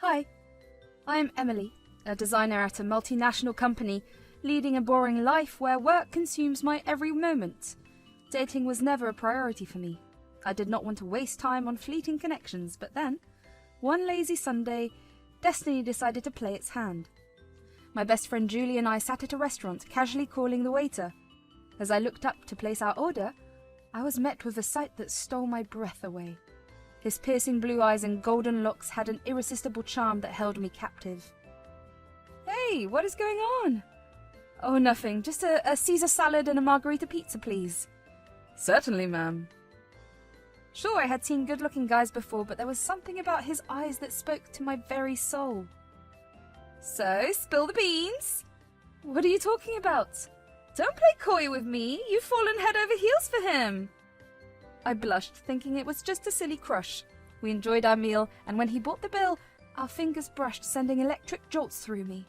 Hi, I'm Emily, a designer at a multinational company, leading a boring life where work consumes my every moment. Dating was never a priority for me. I did not want to waste time on fleeting connections, but then, one lazy Sunday, destiny decided to play its hand. My best friend Julie and I sat at a restaurant, casually calling the waiter. As I looked up to place our order, I was met with a sight that stole my breath away. His piercing blue eyes and golden locks had an irresistible charm that held me captive. "Hey, what is going on?" "Oh, nothing. Just a Caesar salad and a margarita pizza, please." "Certainly, ma'am." Sure, I had seen good-looking guys before, but there was something about his eyes that spoke to my very soul. "So, spill the beans." "What are you talking about?" "Don't play coy with me. You've fallen head over heels for him." I blushed, thinking it was just a silly crush. We enjoyed our meal, and when he bought the bill, our fingers brushed, sending electric jolts through me.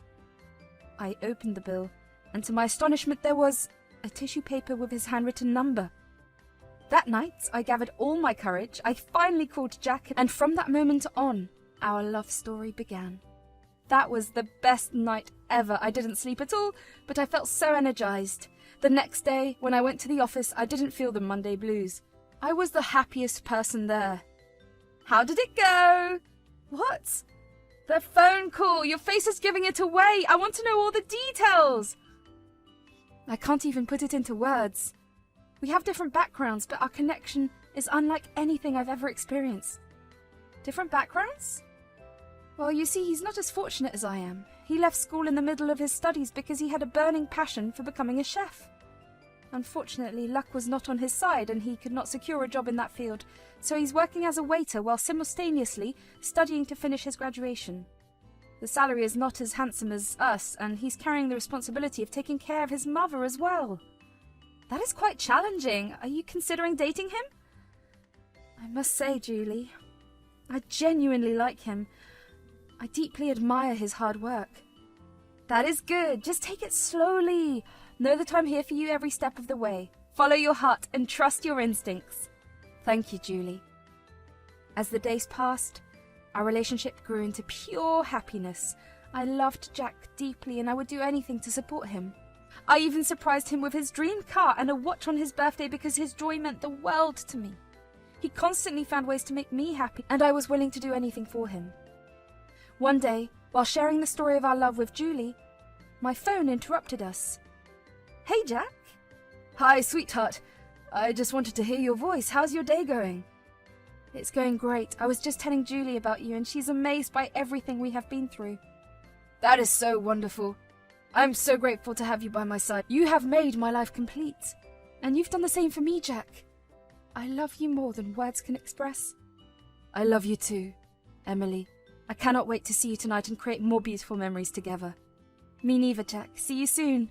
I opened the bill, and to my astonishment there was a tissue paper with his handwritten number. That night, I gathered all my courage, I finally called Jack, and from that moment on, our love story began. That was the best night ever. I didn't sleep at all, but I felt so energized. The next day, when I went to the office, I didn't feel the Monday blues. I was the happiest person there. "How did it go?" "What?" "The phone call. Your face is giving it away. I want to know all the details." I can't even put it into words. We have different backgrounds, but our connection is unlike anything I've ever experienced. Different backgrounds? Well, you see, he's not as fortunate as I am. He left school in the middle of his studies because he had a burning passion for becoming a chef. Unfortunately, luck was not on his side and he could not secure a job in that field, so he's working as a waiter while simultaneously studying to finish his graduation. The salary is not as handsome as us, and he's carrying the responsibility of taking care of his mother as well. That is quite challenging. Are you considering dating him? I must say, Julie, I genuinely like him. I deeply admire his hard work. That is good. Just take it slowly. Know that I'm here for you every step of the way. Follow your heart and trust your instincts. Thank you, Julie. As the days passed, our relationship grew into pure happiness. I loved Jack deeply and I would do anything to support him. I even surprised him with his dream car and a watch on his birthday because his joy meant the world to me. He constantly found ways to make me happy, and I was willing to do anything for him. One day, while sharing the story of our love with Julie, my phone interrupted us. "Hey, Jack." "Hi, sweetheart. I just wanted to hear your voice. How's your day going?" "It's going great. I was just telling Julie about you, and she's amazed by everything we have been through." "That is so wonderful. I'm so grateful to have you by my side. You have made my life complete. And you've done the same for me, Jack. I love you more than words can express." "I love you too, Emily. I cannot wait to see you tonight and create more beautiful memories together." "Me neither, Jack. See you soon."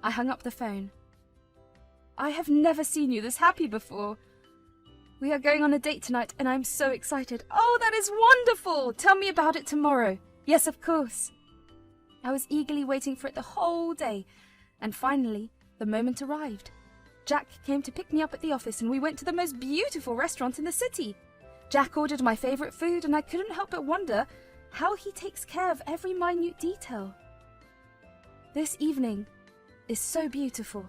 I hung up the phone. I have never seen you this happy before. "We are going on a date tonight and I'm so excited." "Oh, that is wonderful! Tell me about it tomorrow." "Yes, of course." I was eagerly waiting for it the whole day, and finally, the moment arrived. Jack came to pick me up at the office and we went to the most beautiful restaurant in the city. Jack ordered my favorite food and I couldn't help but wonder how he takes care of every minute detail. This evening is so beautiful.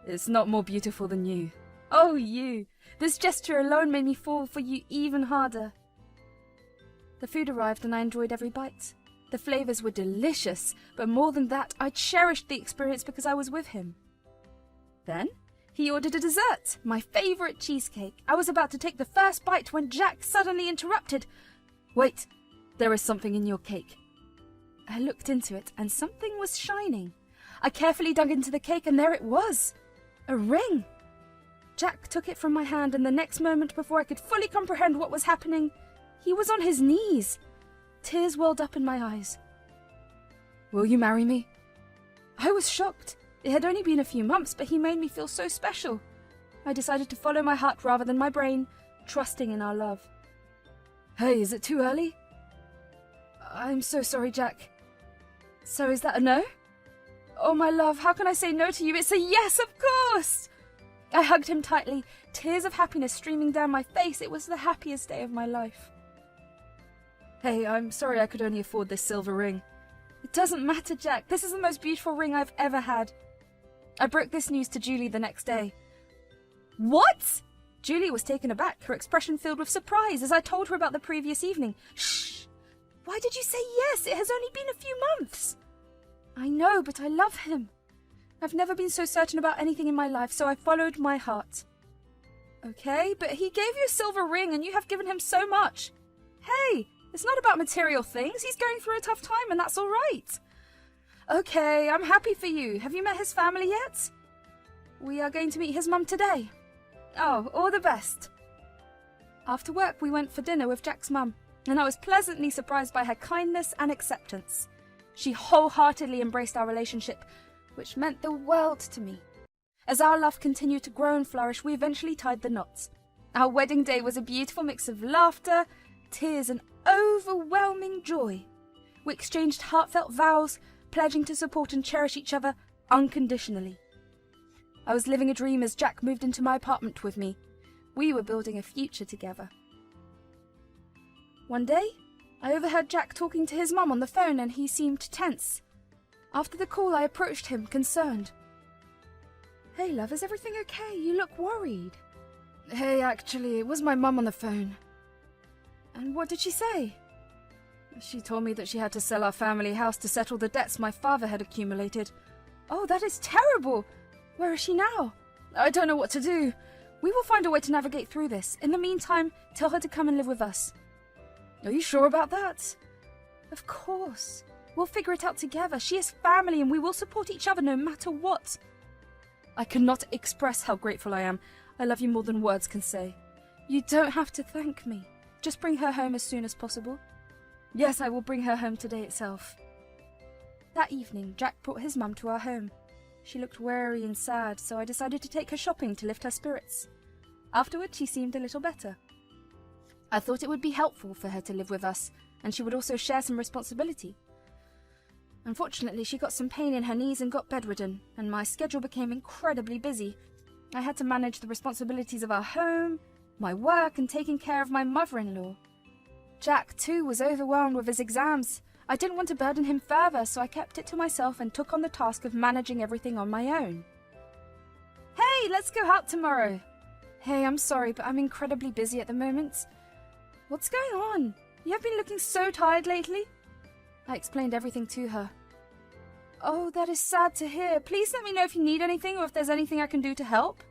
It's not more beautiful than you. Oh, you! This gesture alone made me fall for you even harder. The food arrived and I enjoyed every bite. The flavors were delicious, but more than that, I cherished the experience because I was with him. Then, he ordered a dessert, my favorite cheesecake. I was about to take the first bite when Jack suddenly interrupted. "Wait, there is something in your cake." I looked into it and something was shining. I carefully dug into the cake and there it was, a ring. Jack took it from my hand and the next moment, before I could fully comprehend what was happening, he was on his knees. Tears welled up in my eyes. "Will you marry me?" I was shocked. It had only been a few months, but he made me feel so special. I decided to follow my heart rather than my brain, trusting in our love. "Hey, is it too early?" "I'm so sorry, Jack." "So is that a no?" "Oh, my love, how can I say no to you? It's a yes, of course!" I hugged him tightly, tears of happiness streaming down my face. It was the happiest day of my life. Hey, I'm sorry I could only afford this silver ring. It doesn't matter, Jack. This is the most beautiful ring I've ever had. I broke this news to Julie the next day. What? Julie was taken aback, her expression filled with surprise as I told her about the previous evening. Shh! Why did you say yes? It has only been a few months. I know, but I love him. I've never been so certain about anything in my life, so I followed my heart. Okay, but he gave you a silver ring and you have given him so much. Hey, it's not about material things. He's going through a tough time and that's all right. Okay, I'm happy for you. Have you met his family yet? We are going to meet his mum today. Oh, all the best. After work, we went for dinner with Jack's mum, and I was pleasantly surprised by her kindness and acceptance. She wholeheartedly embraced our relationship, which meant the world to me. As our love continued to grow and flourish, we eventually tied the knots. Our wedding day was a beautiful mix of laughter, tears, and overwhelming joy. We exchanged heartfelt vows, pledging to support and cherish each other unconditionally. I was living a dream as Jack moved into my apartment with me. We were building a future together. One day, I overheard Jack talking to his mum on the phone and he seemed tense. After the call, I approached him, concerned. Hey, love, is everything okay? You look worried. Hey, actually, it was my mum on the phone. And what did she say? She told me that she had to sell our family house to settle the debts my father had accumulated. Oh, that is terrible! Where is she now? I don't know what to do. We will find a way to navigate through this. In the meantime, tell her to come and live with us. Are you sure about that? Of course. We'll figure it out together. She is family and we will support each other no matter what. I cannot express how grateful I am. I love you more than words can say. You don't have to thank me. Just bring her home as soon as possible. Yes, I will bring her home today itself. That evening, Jack brought his mum to our home. She looked weary and sad, so I decided to take her shopping to lift her spirits. Afterward, she seemed a little better. I thought it would be helpful for her to live with us, and she would also share some responsibility. Unfortunately, she got some pain in her knees and got bedridden, and my schedule became incredibly busy. I had to manage the responsibilities of our home, my work, and taking care of my mother-in-law. Jack, too, was overwhelmed with his exams. I didn't want to burden him further, so I kept it to myself and took on the task of managing everything on my own. Hey, let's go out tomorrow. Hey, I'm sorry, but I'm incredibly busy at the moment. What's going on? You have been looking so tired lately. I explained everything to her. Oh, that is sad to hear. Please let me know if you need anything or if there's anything I can do to help.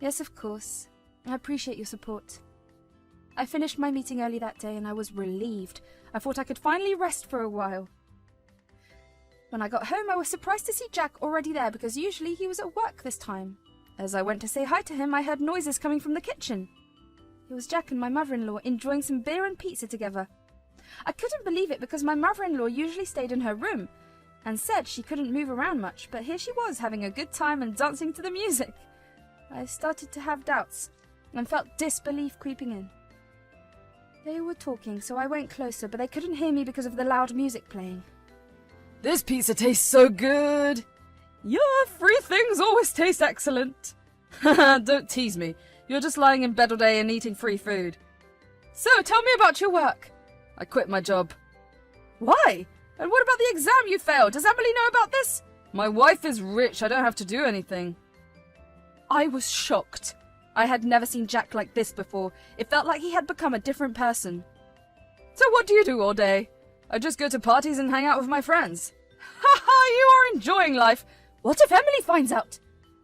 Yes, of course. I appreciate your support. I finished my meeting early that day and I was relieved. I thought I could finally rest for a while. When I got home, I was surprised to see Jack already there because usually he was at work this time. As I went to say hi to him, I heard noises coming from the kitchen. It was Jack and my mother-in-law enjoying some beer and pizza together. I couldn't believe it because my mother-in-law usually stayed in her room and said she couldn't move around much, but here she was having a good time and dancing to the music. I started to have doubts and felt disbelief creeping in. They were talking, so I went closer, but they couldn't hear me because of the loud music playing. This pizza tastes so good! Yeah, free things always taste excellent. Haha, don't tease me. You're just lying in bed all day and eating free food. So, tell me about your work. I quit my job. Why? And what about the exam you failed? Does Emily know about this? My wife is rich. I don't have to do anything. I was shocked. I had never seen Jack like this before. It felt like he had become a different person. So what do you do all day? I just go to parties and hang out with my friends. Ha ha, you are enjoying life. What if Emily finds out?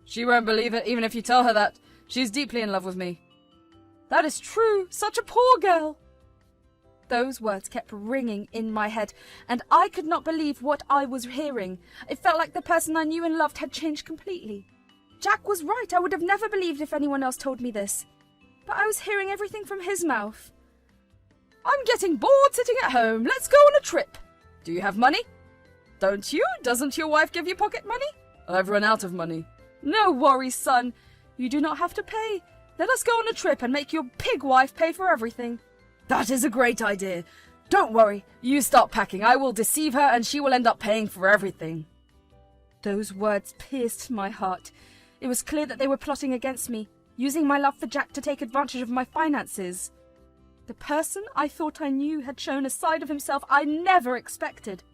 She won't believe it, even if you tell her that. She's deeply in love with me. That is true. Such a poor girl. Those words kept ringing in my head, and I could not believe what I was hearing. It felt like the person I knew and loved had changed completely. Jack was right. I would have never believed if anyone else told me this. But I was hearing everything from his mouth. I'm getting bored sitting at home. Let's go on a trip. Do you have money? Don't you? Doesn't your wife give you pocket money? I've run out of money. No worries, son. You do not have to pay. Let us go on a trip and make your pig wife pay for everything. That is a great idea. Don't worry. You start packing. I will deceive her and she will end up paying for everything. Those words pierced my heart. It was clear that they were plotting against me, using my love for Jack to take advantage of my finances. The person I thought I knew had shown a side of himself I never expected.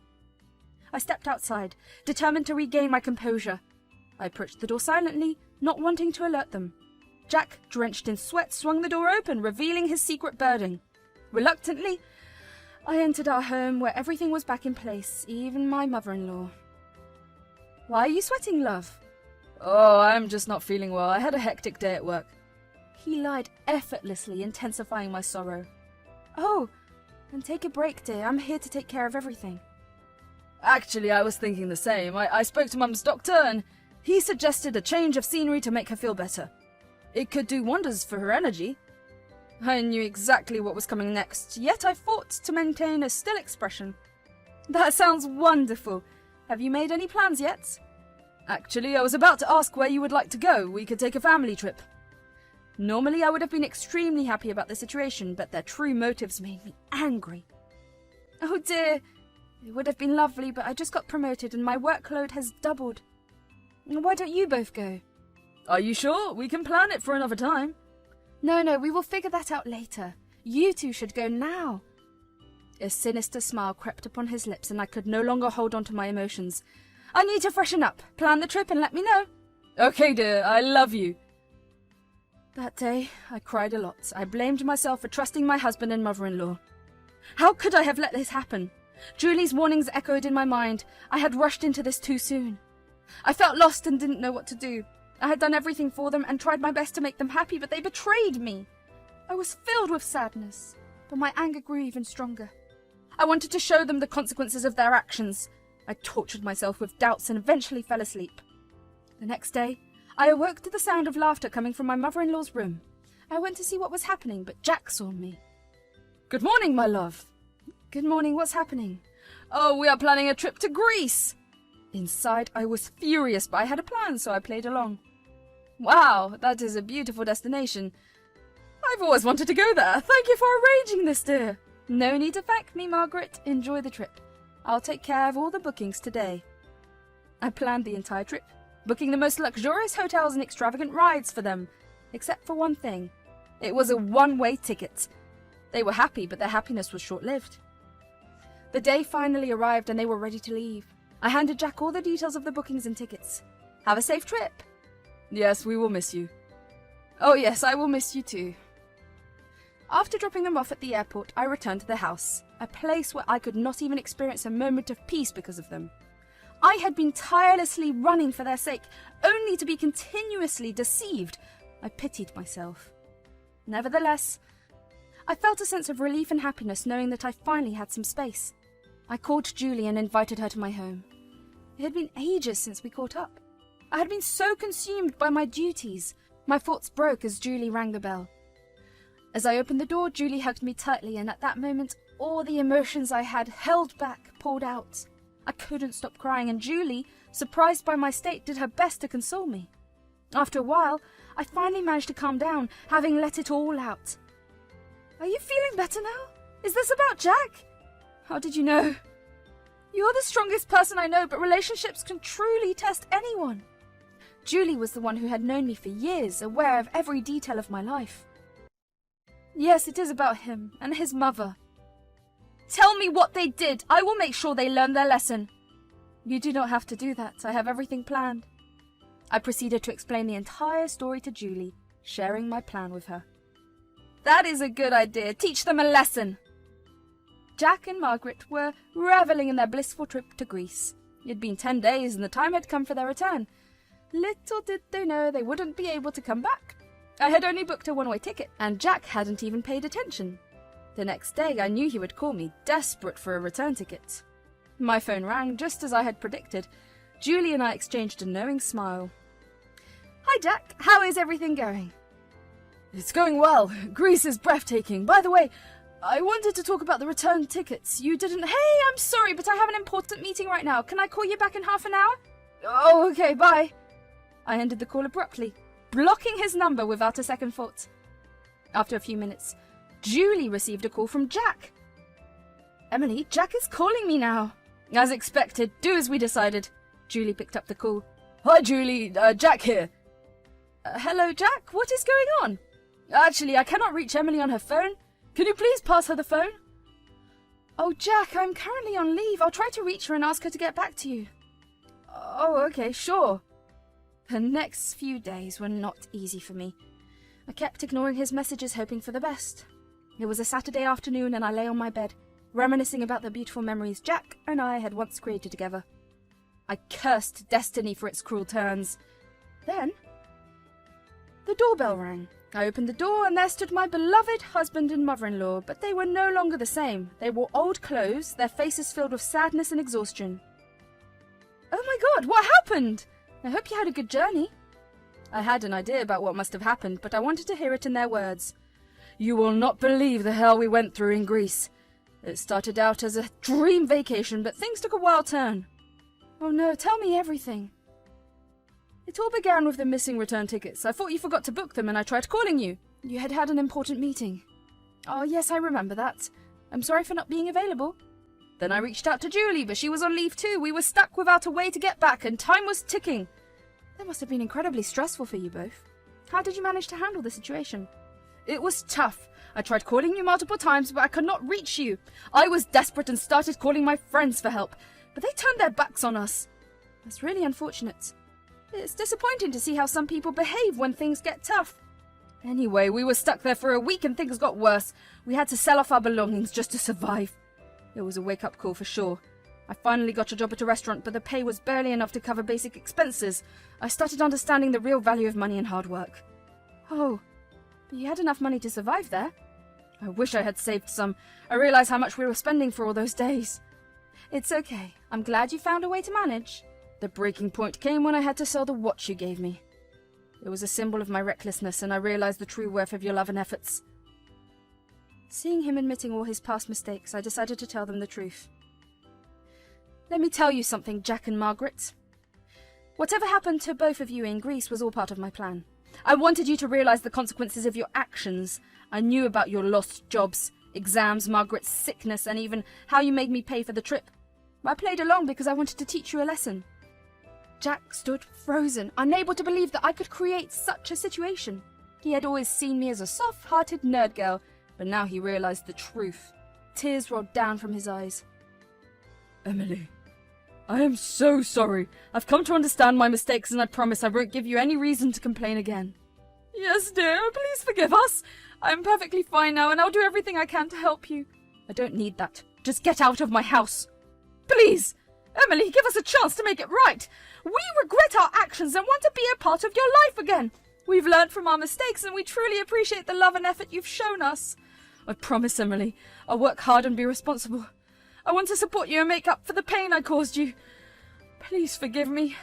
I stepped outside, determined to regain my composure. I approached the door silently, not wanting to alert them. Jack, drenched in sweat, swung the door open, revealing his secret burden. Reluctantly, I entered our home where everything was back in place, even my mother-in-law. "Why are you sweating, love?" "Oh, I'm just not feeling well. I had a hectic day at work." He lied effortlessly, intensifying my sorrow. "Oh, then take a break, dear. I'm here to take care of everything." "Actually, I was thinking the same. I spoke to Mum's doctor, and he suggested a change of scenery to make her feel better. It could do wonders for her energy." I knew exactly what was coming next, yet I fought to maintain a still expression. "That sounds wonderful. Have you made any plans yet?" "Actually, I was about to ask where you would like to go. We could take a family trip." Normally, I would have been extremely happy about the situation, but their true motives made me angry. "Oh dear, it would have been lovely, but I just got promoted and my workload has doubled. Why don't you both go?" "Are you sure? We can plan it for another time." No, we will figure that out later. You two should go now." A sinister smile crept upon his lips, and I could no longer hold on to my emotions. "I need to freshen up. Plan the trip and let me know." "Okay, dear. I love you." That day, I cried a lot. I blamed myself for trusting my husband and mother-in-law. How could I have let this happen? Julie's warnings echoed in my mind. I had rushed into this too soon. I felt lost and didn't know what to do. I had done everything for them and tried my best to make them happy, but they betrayed me. I was filled with sadness, but my anger grew even stronger. I wanted to show them the consequences of their actions. I tortured myself with doubts and eventually fell asleep. The next day, I awoke to the sound of laughter coming from my mother-in-law's room. I went to see what was happening, but Jack saw me. "Good morning, my love." "Good morning, what's happening?" "Oh, we are planning a trip to Greece." Inside, I was furious, but I had a plan, so I played along. "Wow, that is a beautiful destination. I've always wanted to go there. Thank you for arranging this, dear." "No need to thank me, Margaret. Enjoy the trip. I'll take care of all the bookings today." I planned the entire trip, booking the most luxurious hotels and extravagant rides for them, except for one thing. It was a one-way ticket. They were happy, but their happiness was short-lived. The day finally arrived and they were ready to leave. I handed Jack all the details of the bookings and tickets. "Have a safe trip." "Yes, we will miss you." "Oh yes, I will miss you too." After dropping them off at the airport, I returned to the house, a place where I could not even experience a moment of peace because of them. I had been tirelessly running for their sake, only to be continuously deceived. I pitied myself. Nevertheless, I felt a sense of relief and happiness knowing that I finally had some space. I called Julie and invited her to my home. It had been ages since we caught up. I had been so consumed by my duties. My thoughts broke as Julie rang the bell. As I opened the door, Julie hugged me tightly, and at that moment, all the emotions I had held back poured out. I couldn't stop crying, and Julie, surprised by my state, did her best to console me. After a while, I finally managed to calm down, having let it all out. "Are you feeling better now? Is this about Jack?" "How did you know?" "You're the strongest person I know, but relationships can truly test anyone." Julie was the one who had known me for years, aware of every detail of my life. "Yes, it is about him and his mother." "Tell me what they did. I will make sure they learn their lesson." "You do not have to do that. I have everything planned." I proceeded to explain the entire story to Julie, sharing my plan with her. "That is a good idea. Teach them a lesson." Jack and Margaret were reveling in their blissful trip to Greece. It had been 10 days and the time had come for their return. Little did they know they wouldn't be able to come back. I had only booked a one-way ticket, and Jack hadn't even paid attention. The next day I knew he would call me, desperate for a return ticket. My phone rang just as I had predicted. Julie and I exchanged a knowing smile. "Hi Jack, how is everything going?" "It's going well. Greece is breathtaking. By the way, I wanted to talk about the return tickets. You didn't—" "Hey, I'm sorry, but I have an important meeting right now. Can I call you back in half an hour?" "Oh, okay, bye." I ended the call abruptly, blocking his number without a second thought. After a few minutes, Julie received a call from Jack. "Emily, Jack is calling me now." "As expected. Do as we decided." Julie picked up the call. "Hi, Julie. Jack here." Hello, Jack. What is going on?" "Actually, I cannot reach Emily on her phone. Can you please pass her the phone? Oh, Jack, I'm currently on leave. I'll try to reach her and ask her to get back to you. Oh, okay, sure. The next few days were not easy for me. I kept ignoring his messages, hoping for the best. It was a Saturday afternoon and I lay on my bed, reminiscing about the beautiful memories Jack and I had once created together. I cursed destiny for its cruel turns. Then, the doorbell rang. I opened the door and there stood my beloved husband and mother-in-law, but they were no longer the same. They wore old clothes, their faces filled with sadness and exhaustion. Oh my God, what happened? I hope you had a good journey. I had an idea about what must have happened, but I wanted to hear it in their words. You will not believe the hell we went through in Greece. It started out as a dream vacation, but things took a wild turn. Oh no, tell me everything. It all began with the missing return tickets. I thought you forgot to book them and I tried calling you. You had had an important meeting. Oh yes, I remember that. I'm sorry for not being available. Then I reached out to Julie, but she was on leave too. We were stuck without a way to get back and time was ticking. That must have been incredibly stressful for you both. How did you manage to handle the situation? It was tough. I tried calling you multiple times, but I could not reach you. I was desperate and started calling my friends for help, but they turned their backs on us. That's really unfortunate. It's disappointing to see how some people behave when things get tough. Anyway, we were stuck there for a week and things got worse. We had to sell off our belongings just to survive. It was a wake-up call for sure. I finally got a job at a restaurant, but the pay was barely enough to cover basic expenses. I started understanding the real value of money and hard work. Oh, but you had enough money to survive there? I wish I had saved some. I realized how much we were spending for all those days. It's okay. I'm glad you found a way to manage. The breaking point came when I had to sell the watch you gave me. It was a symbol of my recklessness, and I realized the true worth of your love and efforts. Seeing him admitting all his past mistakes, I decided to tell them the truth. Let me tell you something, Jack and Margaret. Whatever happened to both of you in Greece was all part of my plan. I wanted you to realize the consequences of your actions. I knew about your lost jobs, exams, Margaret's sickness, and even how you made me pay for the trip. I played along because I wanted to teach you a lesson. Jack stood frozen, unable to believe that I could create such a situation. He had always seen me as a soft-hearted nerd girl, but now he realized the truth. Tears rolled down from his eyes. Emily, I am so sorry. I've come to understand my mistakes and I promise I won't give you any reason to complain again. Yes, dear, please forgive us. I'm perfectly fine now and I'll do everything I can to help you. I don't need that. Just get out of my house. Please! Emily, give us a chance to make it right. We regret our actions and want to be a part of your life again. We've learned from our mistakes and we truly appreciate the love and effort you've shown us. I promise, Emily, I'll work hard and be responsible. I want to support you and make up for the pain I caused you. Please forgive me.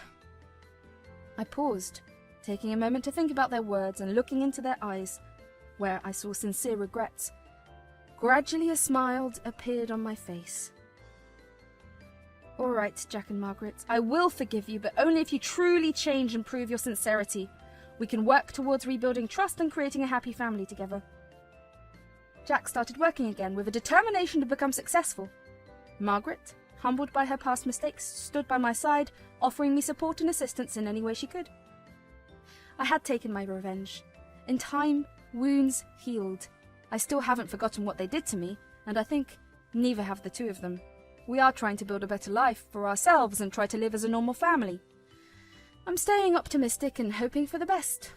I paused, taking a moment to think about their words and looking into their eyes, where I saw sincere regret. Gradually a smile appeared on my face. All right, Jack and Margaret, I will forgive you, but only if you truly change and prove your sincerity. We can work towards rebuilding trust and creating a happy family together. Jack started working again with a determination to become successful. Margaret, humbled by her past mistakes, stood by my side, offering me support and assistance in any way she could. I had taken my revenge. In time, wounds healed. I still haven't forgotten what they did to me, and I think neither have the two of them. We are trying to build a better life for ourselves and try to live as a normal family. I'm staying optimistic and hoping for the best.